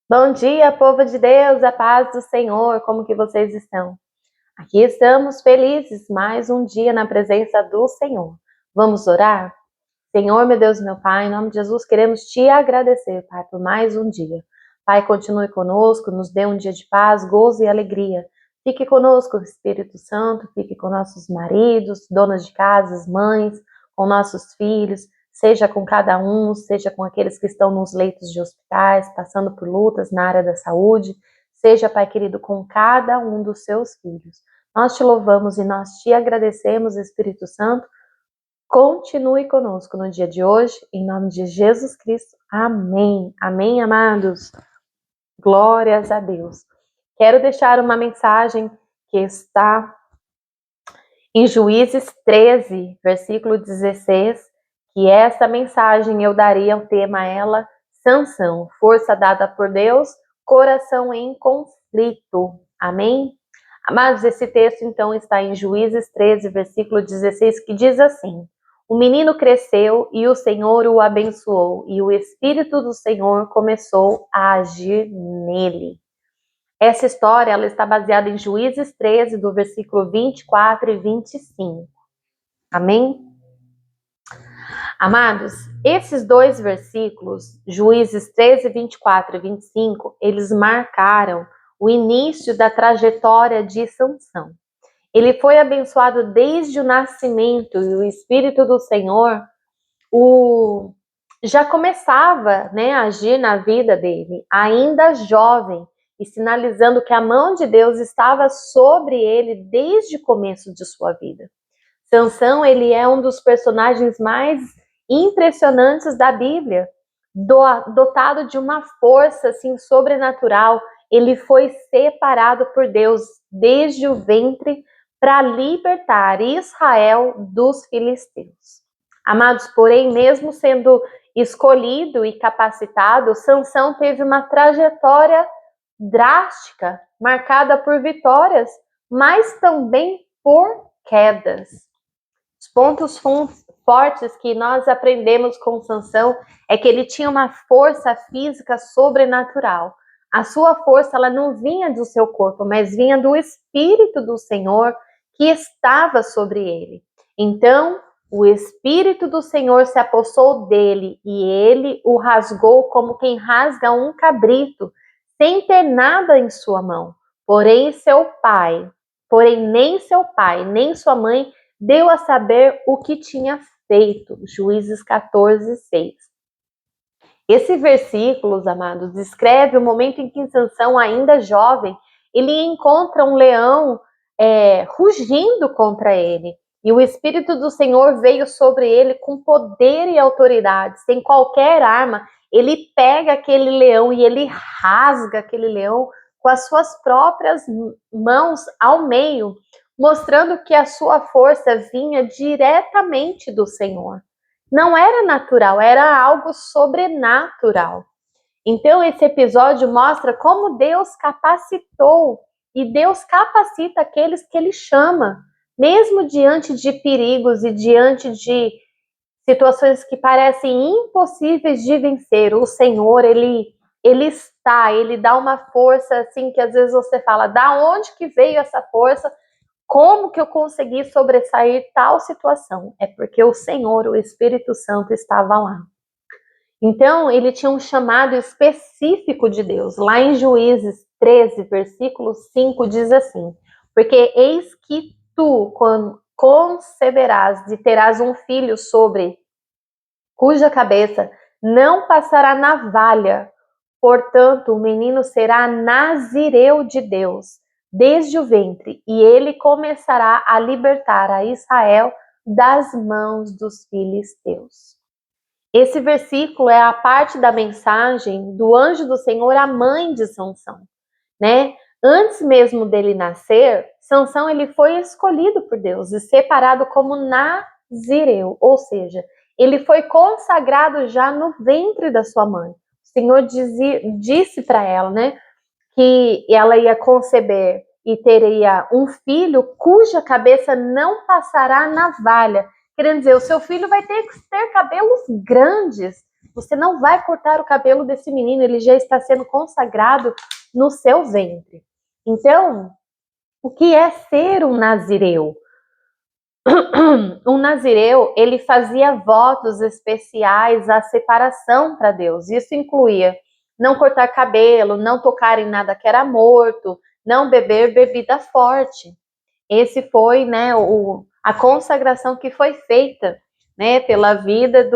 Bom dia, povo de Deus, a paz do Senhor, como que vocês estão? Aqui estamos felizes, mais um dia na presença do Senhor. Vamos orar? Senhor, meu Deus, meu Pai, em nome de Jesus, queremos te agradecer, Pai, por mais um dia. Pai, continue conosco, nos dê um dia de paz, gozo e alegria. Fique conosco, Espírito Santo, fique com nossos maridos, donas de casas, mães, com nossos filhos, seja com cada um, seja com aqueles que estão nos leitos de hospitais, passando por lutas na área da saúde, seja, Pai querido, com cada um dos seus filhos. Nós te louvamos e nós te agradecemos, Espírito Santo. Continue conosco no dia de hoje, em nome de Jesus Cristo. Amém. Amém, amados. Glórias a Deus. Quero deixar uma mensagem que está em Juízes 13, versículo 16, que essa mensagem eu daria o tema a ela, Sansão, força dada por Deus, coração em conflito. Amém? Amados, esse texto então está em Juízes 13, versículo 16, que diz assim: o menino cresceu e o Senhor o abençoou, e o Espírito do Senhor começou a agir nele. Essa história ela está baseada em Juízes 13, do versículo 24 e 25. Amém? Amados, esses dois versículos, Juízes 13, 24 e 25, eles marcaram o início da trajetória de Sansão. Ele foi abençoado desde o nascimento e o Espírito do Senhor já começava, a agir na vida dele, ainda jovem, e sinalizando que a mão de Deus estava sobre ele desde o começo de sua vida. Sansão, ele é um dos personagens mais impressionantes da Bíblia, dotado de uma força assim sobrenatural. Ele foi separado por Deus desde o ventre para libertar Israel dos filisteus. Amados, porém, mesmo sendo escolhido e capacitado, Sansão teve uma trajetória drástica, marcada por vitórias, mas também por quedas. Os pontos fortes que nós aprendemos com Sansão é que ele tinha uma força física sobrenatural. A sua força ela não vinha do seu corpo, mas vinha do Espírito do Senhor que estava sobre ele. Então, o Espírito do Senhor se apossou dele e ele o rasgou como quem rasga um cabrito, sem ter nada em sua mão. Porém, nem seu pai, nem sua mãe deu a saber o que tinha feito. Juízes 14, 6. Esse versículo, amados, descreve o momento em que Sansão, ainda jovem, ele encontra um leão rugindo contra ele. E o Espírito do Senhor veio sobre ele com poder e autoridade, sem qualquer arma. Ele pega aquele leão e ele rasga aquele leão com as suas próprias mãos ao meio, mostrando que a sua força vinha diretamente do Senhor. Não era natural, era algo sobrenatural. Então, esse episódio mostra como Deus capacitou e Deus capacita aqueles que Ele chama, mesmo diante de perigos e diante de situações que parecem impossíveis de vencer. O Senhor, Ele dá uma força assim que às vezes você fala, da onde que veio essa força? Como que eu consegui sobressair tal situação? É porque o Senhor, o Espírito Santo, estava lá. Então, ele tinha um chamado específico de Deus. Lá em Juízes 13, versículo 5, diz assim: porque eis que tu conceberás e terás um filho sobre cuja cabeça não passará navalha. Portanto, o menino será nazireu de Deus desde o ventre, e ele começará a libertar a Israel das mãos dos filisteus. Esse versículo é a parte da mensagem do anjo do Senhor à mãe de Sansão, né? Antes mesmo dele nascer, Sansão ele foi escolhido por Deus e separado como nazireu, ou seja, ele foi consagrado já no ventre da sua mãe. O Senhor disse para ela, né, que ela ia conceber e teria um filho cuja cabeça não passará navalha. Querendo dizer, o seu filho vai ter que ter cabelos grandes, você não vai cortar o cabelo desse menino, ele já está sendo consagrado no seu ventre. Então, o que é ser um nazireu? Um nazireu, ele fazia votos especiais à separação para Deus. Isso incluía não cortar cabelo, não tocar em nada que era morto, não beber bebida forte. Esse foi, né, a consagração que foi feita, né, pela vida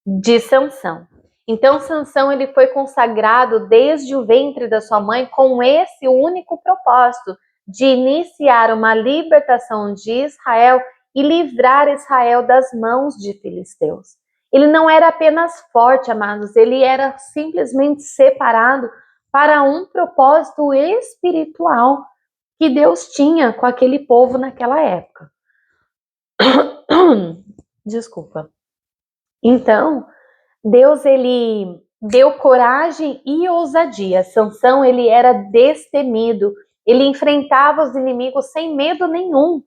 de Sansão. Então, Sansão, ele foi consagrado desde o ventre da sua mãe com esse único propósito, de iniciar uma libertação de Israel e livrar Israel das mãos de filisteus. Ele não era apenas forte, amados, ele era simplesmente separado para um propósito espiritual que Deus tinha com aquele povo naquela época. Desculpa. Então, Deus, ele deu coragem e ousadia. Sansão, ele era destemido. Ele enfrentava os inimigos sem medo nenhum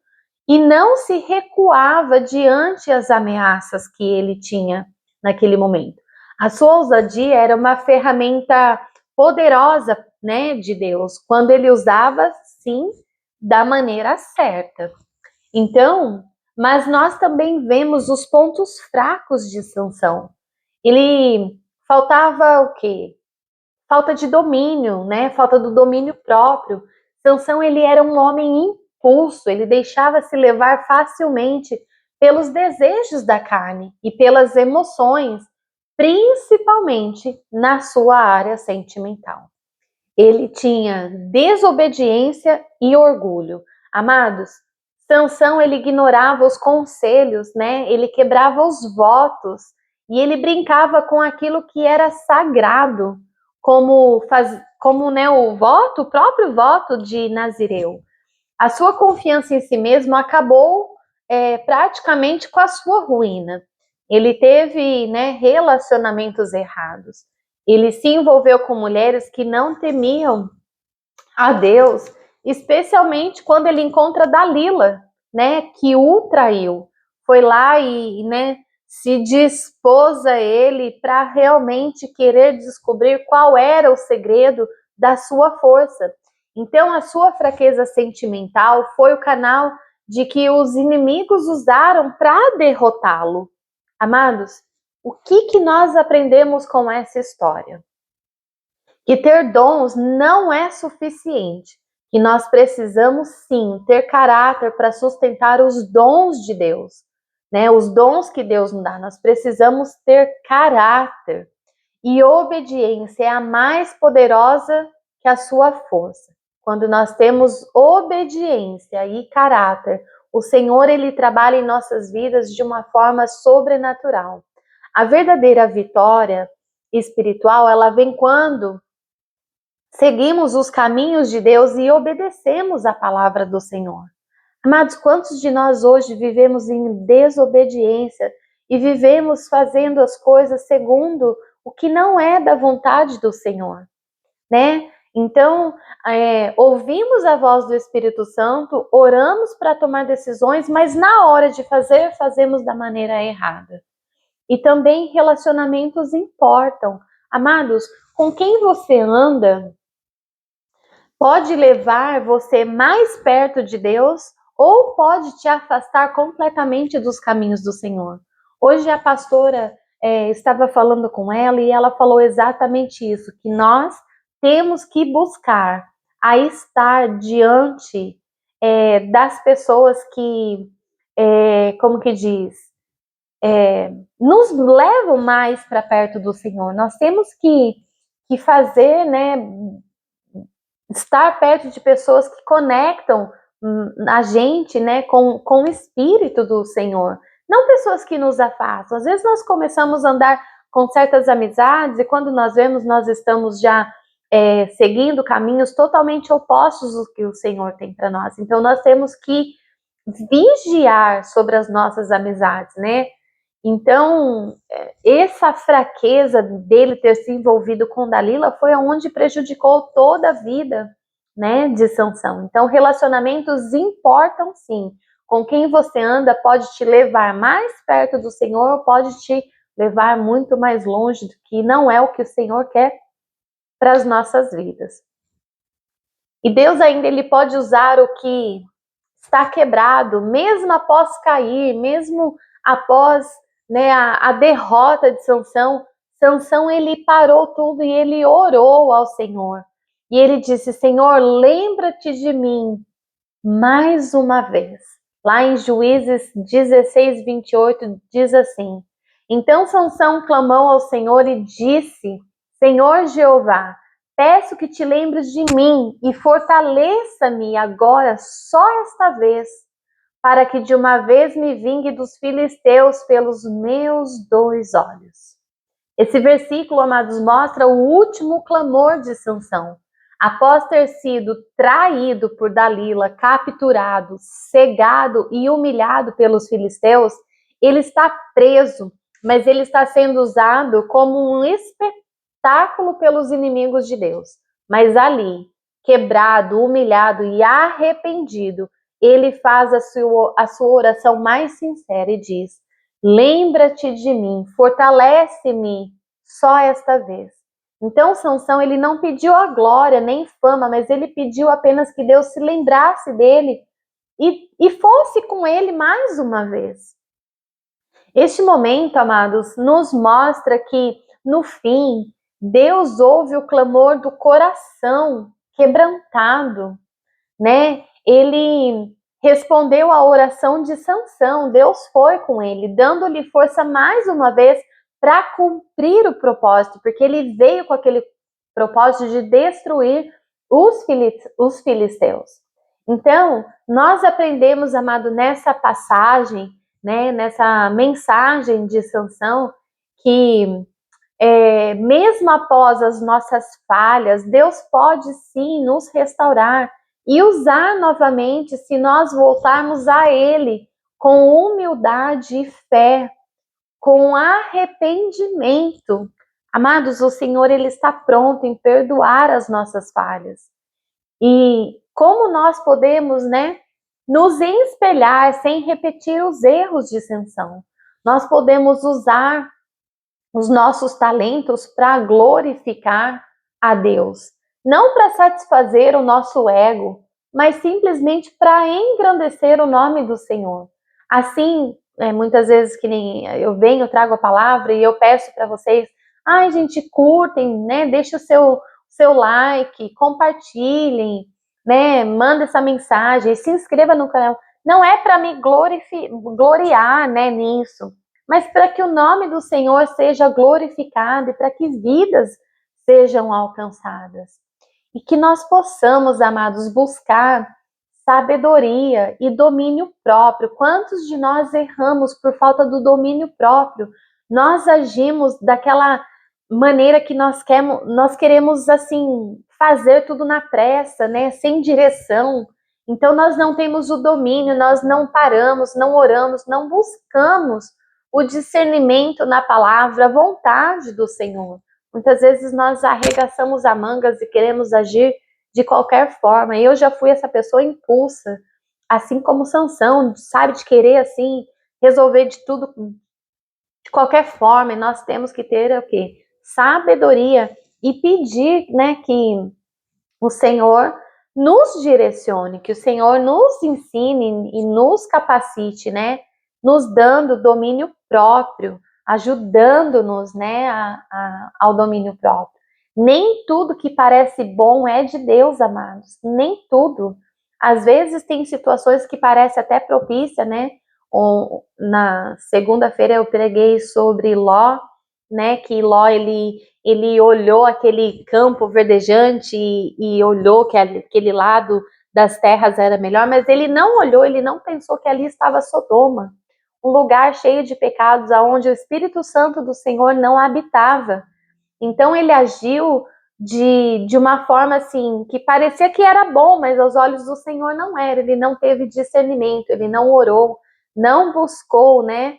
e não se recuava diante as ameaças que ele tinha naquele momento. A sua ousadia era uma ferramenta poderosa, né, de Deus, quando ele usava, sim, da maneira certa. Então, mas nós também vemos os pontos fracos de Sansão. Ele faltava o quê? Falta de domínio, né? Falta do domínio próprio. Sansão, ele era um homem impulso, ele deixava se levar facilmente pelos desejos da carne e pelas emoções, principalmente na sua área sentimental. Ele tinha desobediência e orgulho. Amados, Sansão, ele ignorava os conselhos, né? Ele quebrava os votos e ele brincava com aquilo que era sagrado, como né, o próprio voto de Nazireu. A sua confiança em si mesmo acabou praticamente com a sua ruína. Ele teve, né, relacionamentos errados. Ele se envolveu com mulheres que não temiam a Deus, especialmente quando ele encontra Dalila, né, que o traiu. Foi lá e, né, se dispôs a ele para realmente querer descobrir qual era o segredo da sua força. Então, a sua fraqueza sentimental foi o canal de que os inimigos usaram para derrotá-lo. Amados, o que nós aprendemos com essa história? Que ter dons não é suficiente, que nós precisamos sim ter caráter para sustentar os dons de Deus, né? Os dons que Deus nos dá, nós precisamos ter caráter. E obediência é a mais poderosa que a sua força. Quando nós temos obediência e caráter, o Senhor, ele trabalha em nossas vidas de uma forma sobrenatural. A verdadeira vitória espiritual, ela vem quando seguimos os caminhos de Deus e obedecemos a palavra do Senhor. Amados, quantos de nós hoje vivemos em desobediência e vivemos fazendo as coisas segundo o que não é da vontade do Senhor, né? Então, ouvimos a voz do Espírito Santo, oramos para tomar decisões, mas na hora de fazer, fazemos da maneira errada. E também relacionamentos importam. Amados, com quem você anda pode levar você mais perto de Deus ou pode te afastar completamente dos caminhos do Senhor. Hoje a pastora estava falando com ela e ela falou exatamente isso, que nós temos que buscar a estar diante das pessoas que, como que diz, nos levam mais para perto do Senhor. Nós temos que fazer, né, estar perto de pessoas que conectam a gente, né, com o Espírito do Senhor. Não pessoas que nos afastam. Às vezes nós começamos a andar com certas amizades e quando nós vemos, nós estamos já seguindo caminhos totalmente opostos do que o Senhor tem para nós. Então nós temos que vigiar sobre as nossas amizades, né? Então, essa fraqueza dele ter se envolvido com Dalila foi onde prejudicou toda a vida, né, de Sansão. Então, relacionamentos importam sim. Com quem você anda pode te levar mais perto do Senhor ou pode te levar muito mais longe do que não é o que o Senhor quer para as nossas vidas. E Deus ainda ele pode usar o que está quebrado, mesmo após cair, mesmo após, né, a derrota de Sansão. Sansão ele parou tudo e ele orou ao Senhor. E ele disse: Senhor, lembra-te de mim mais uma vez. Lá em Juízes 16, 28, diz assim: Então Sansão clamou ao Senhor e disse: Senhor Jeová, peço que te lembres de mim e fortaleça-me agora só esta vez, para que de uma vez me vingue dos filisteus pelos meus 2 olhos. Esse versículo, amados, mostra o último clamor de Sansão. Após ter sido traído por Dalila, capturado, cegado e humilhado pelos filisteus, ele está preso, mas ele está sendo usado como um espetáculo pelos inimigos de Deus. Mas ali, quebrado, humilhado e arrependido, ele faz a sua oração mais sincera e diz: lembra-te de mim, fortalece-me só esta vez. Então Sansão ele não pediu a glória nem fama, mas ele pediu apenas que Deus se lembrasse dele e fosse com ele mais uma vez. Este momento, amados, nos mostra que no fim Deus ouve o clamor do coração quebrantado, né? Ele respondeu à oração de Sansão, Deus foi com ele, dando-lhe força mais uma vez para cumprir o propósito, porque ele veio com aquele propósito de destruir os filisteus. Então, nós aprendemos, amado, nessa passagem, né, nessa mensagem de Sansão, que mesmo após as nossas falhas, Deus pode sim nos restaurar e usar novamente se nós voltarmos a Ele com humildade e fé, com arrependimento. Amados, o Senhor ele está pronto em perdoar as nossas falhas. E como nós podemos, né, nos espelhar sem repetir os erros de Sansão? Nós podemos usar os nossos talentos para glorificar a Deus. Não para satisfazer o nosso ego, mas simplesmente para engrandecer o nome do Senhor. Assim, muitas vezes que nem eu venho, trago a palavra e eu peço para vocês, ai gente, curtem, né? Deixa o seu like, compartilhem, né? Manda essa mensagem, se inscreva no canal. Não é para me gloriar, né, nisso, mas para que o nome do Senhor seja glorificado e para que vidas sejam alcançadas. E que nós possamos, amados, buscar sabedoria e domínio próprio. Quantos de nós erramos por falta do domínio próprio? Nós agimos daquela maneira que nós queremos assim, fazer tudo na pressa, né? Sem direção. Então nós não temos o domínio, nós não paramos, não oramos, não buscamos o discernimento na palavra, a vontade do Senhor. Muitas vezes nós arregaçamos as mangas e queremos agir de qualquer forma. Eu já fui essa pessoa impulsa, assim como Sansão, sabe, de querer assim resolver de tudo de qualquer forma. E nós temos que ter o quê? Sabedoria e pedir, né, que o Senhor nos direcione, que o Senhor nos ensine e nos capacite, né, nos dando domínio próprio, ajudando-nos, né, ao domínio próprio. Nem tudo que parece bom é de Deus, amados, nem tudo. Às vezes tem situações que parecem até propícia, né? Na segunda-feira eu preguei sobre Ló, né, que Ló ele olhou aquele campo verdejante e olhou que aquele lado das terras era melhor, mas ele não olhou, ele não pensou que ali estava Sodoma, um lugar cheio de pecados, aonde o Espírito Santo do Senhor não habitava. Então ele agiu de uma forma assim, que parecia que era bom, mas aos olhos do Senhor não era. Ele não teve discernimento, ele não orou, não buscou, né,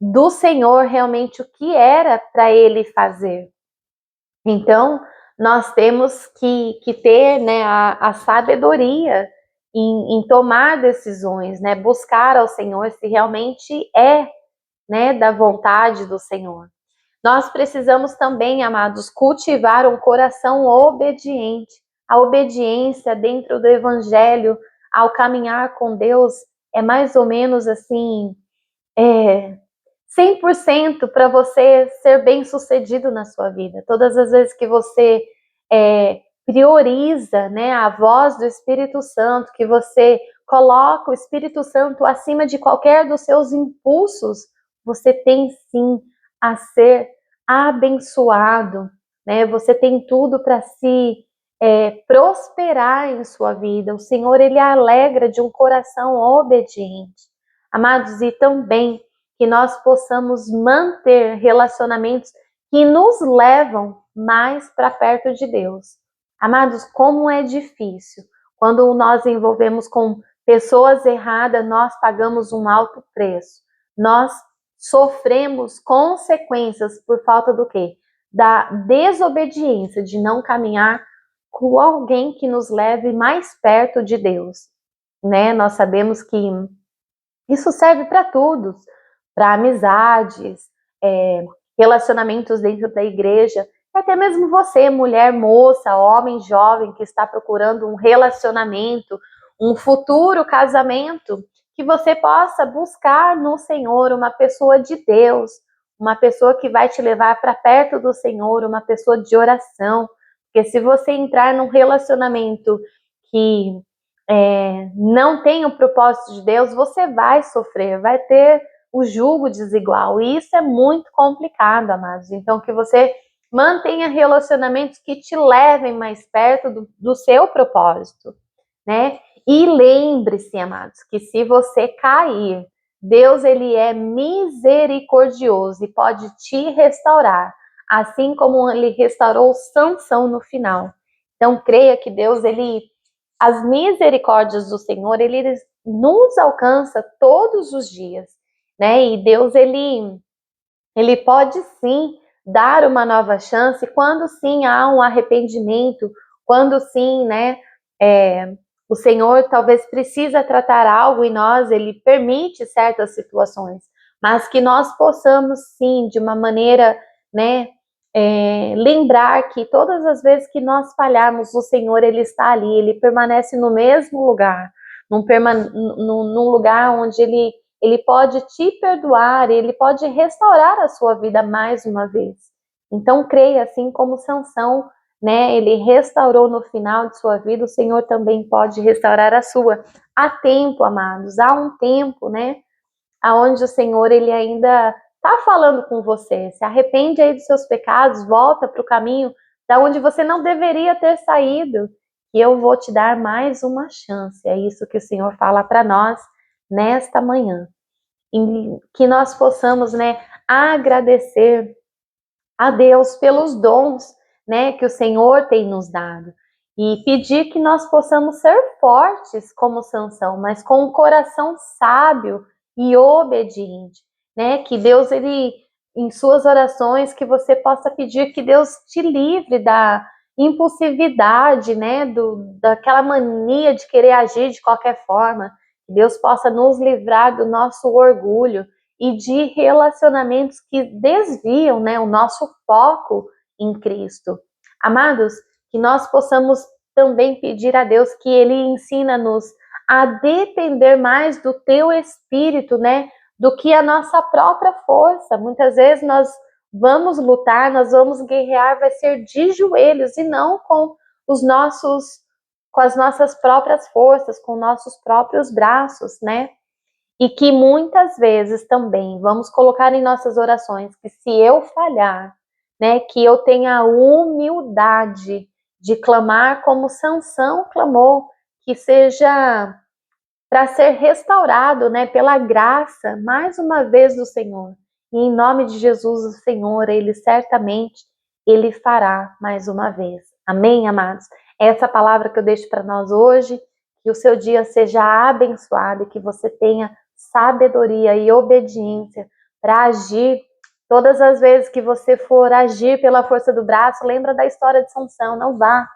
do Senhor realmente o que era para ele fazer. Então, nós temos que ter, né, a sabedoria em tomar decisões, né, buscar ao Senhor se realmente é né, da vontade do Senhor. Nós precisamos também, amados, cultivar um coração obediente. A obediência dentro do Evangelho, ao caminhar com Deus, é mais ou menos assim, 100% para você ser bem-sucedido na sua vida. Todas as vezes que você prioriza, né, a voz do Espírito Santo, que você coloca o Espírito Santo acima de qualquer dos seus impulsos, você tem sim a ser abençoado, né? Você tem tudo para se prosperar em sua vida. O Senhor, Ele alegra de um coração obediente. Amados, e também que nós possamos manter relacionamentos que nos levam mais para perto de Deus. Amados, como é difícil. Quando nós envolvemos com pessoas erradas, nós pagamos um alto preço. Nós sofremos consequências por falta do quê? Da desobediência, de não caminhar com alguém que nos leve mais perto de Deus, né? Nós sabemos que isso serve para tudo, para amizades, relacionamentos dentro da igreja, até mesmo você, mulher, moça, homem, jovem, que está procurando um relacionamento, um futuro casamento, que você possa buscar no Senhor uma pessoa de Deus, uma pessoa que vai te levar para perto do Senhor, uma pessoa de oração, porque se você entrar num relacionamento que não tem o propósito de Deus, você vai sofrer, vai ter o jugo desigual, e isso é muito complicado, amados. Então, que você mantenha relacionamentos que te levem mais perto do seu propósito, né? E lembre-se, amados, que se você cair, Deus, Ele é misericordioso e pode te restaurar, assim como Ele restaurou Sansão no final. Então, creia que Deus, as misericórdias do Senhor, Ele nos alcança todos os dias, né? E Deus, Ele pode sim dar uma nova chance quando sim há um arrependimento, quando sim, né, o Senhor talvez precisa tratar algo em nós, Ele permite certas situações, mas que nós possamos sim, de uma maneira, né, lembrar que todas as vezes que nós falharmos, o Senhor, Ele está ali, Ele permanece no mesmo lugar, num lugar onde Ele pode te perdoar, Ele pode restaurar a sua vida mais uma vez. Então creia, assim como Sansão, né, ele restaurou no final de sua vida, o Senhor também pode restaurar a sua. Há tempo, amados, há um tempo, né, aonde o Senhor, Ele ainda está falando com você. Se arrepende aí dos seus pecados, volta para o caminho da onde você não deveria ter saído, e eu vou te dar mais uma chance. É isso que o Senhor fala para nós nesta manhã. E que nós possamos, né, agradecer a Deus pelos dons, né, que o Senhor tem nos dado. E pedir que nós possamos ser fortes como Sansão, mas com um coração sábio e obediente, né? Que Deus, Ele, em suas orações, que você possa pedir que Deus te livre da impulsividade, né? Daquela mania de querer agir de qualquer forma. Que Deus possa nos livrar do nosso orgulho e de relacionamentos que desviam, né, o nosso foco em Cristo. Amados, que nós possamos também pedir a Deus que Ele ensina-nos a depender mais do Teu Espírito, né, do que a nossa própria força. Muitas vezes nós vamos lutar, nós vamos guerrear, vai ser de joelhos e não com as nossas próprias forças, com nossos próprios braços, né? E que muitas vezes também vamos colocar em nossas orações que se eu falhar, né, que eu tenha a humildade de clamar como Sansão clamou, que seja para ser restaurado, né, pela graça, mais uma vez do Senhor. E em nome de Jesus, o Senhor, Ele certamente, Ele fará mais uma vez. Amém, amados? Essa palavra que eu deixo para nós hoje, que o seu dia seja abençoado e que você tenha sabedoria e obediência para agir. Todas as vezes que você for agir pela força do braço, lembra da história de Sansão, não vá.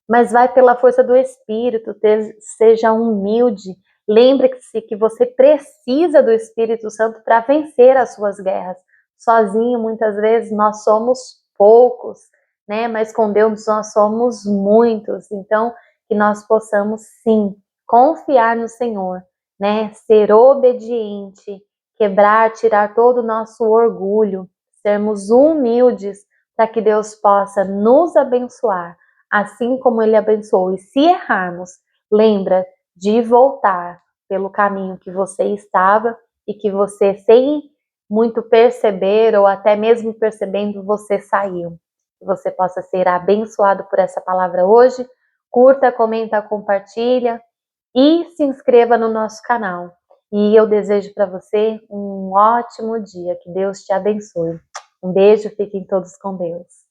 Mas vai pela força do Espírito, seja humilde, Lembre-se que você precisa do Espírito Santo para vencer as suas guerras. Sozinho, muitas vezes, nós somos poucos, né? Mas com Deus nós somos muitos. Então, que nós possamos, sim, confiar no Senhor, né? Ser obediente, quebrar, tirar todo o nosso orgulho, sermos humildes para que Deus possa nos abençoar, assim como Ele abençoou. E se errarmos, lembra de voltar pelo caminho que você estava e que você, sem muito perceber ou até mesmo percebendo, você saiu. Que você possa ser abençoado por essa palavra hoje. Curta, comenta, compartilha e se inscreva no nosso canal. E eu desejo para você um ótimo dia. Que Deus te abençoe. Um beijo, fiquem todos com Deus.